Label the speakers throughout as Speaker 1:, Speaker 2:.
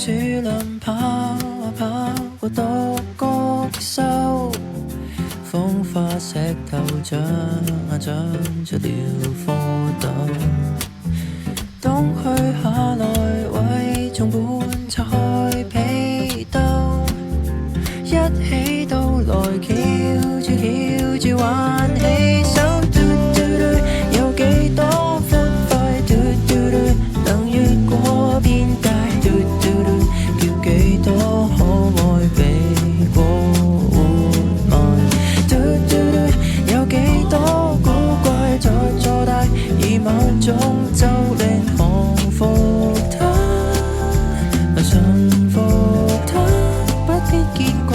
Speaker 1: 樹林跑啊跑過獨角獸，風花石頭長啊長出了蝌蚪，冬去下來為松本拆開被兜，一起都來翹住挽起手，嘟嘟嘟有幾多歡快，嘟嘟嘟能越過邊界，嘟嘟嘟叫幾多可愛避過活埋，嘟嘟嘟有幾多古怪在坐大，以某種咒令降服它，來馴服它，不必見怪。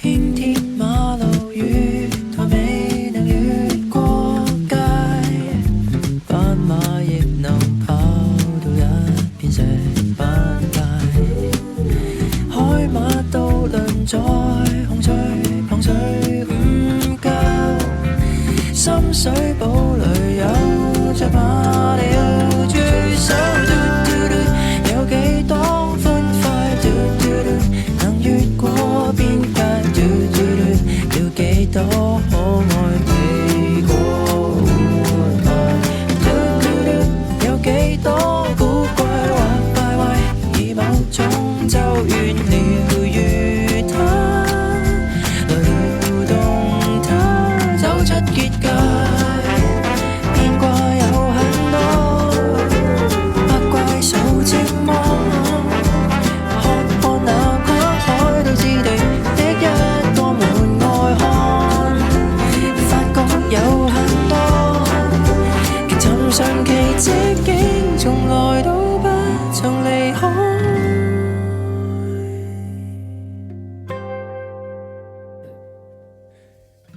Speaker 1: 輕鐵馬路月台未能越過界，斑馬亦能跑到一片石板街，海馬渡輪在紅隧旁水午覺，深水埗裏有隻馬里奧駐守，嘟嘟嘟有幾多歡快，嘟嘟嘟能越過邊界，嘟嘟嘟要幾多可愛避過活埋，嘟嘟嘟有幾多古怪或敗壞，以某種咒怨療癒它，來撩動它，走出結界。變卦有很多，百怪數寂寞，看那跨海到之地的一個門外漢，發覺有很多極尋常奇蹟竟從來都不曾離開。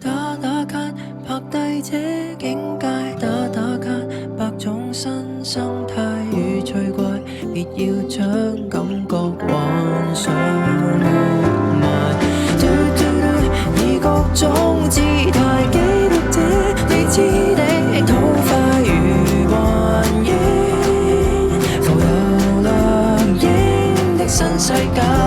Speaker 1: 打打卡拍低這境界，打打卡百種新生態與趣怪，別要將感覺幻想埋，嘟嘟嘟以各種姿態記錄這未知的土塊如幻影，浮游亮影的新世界。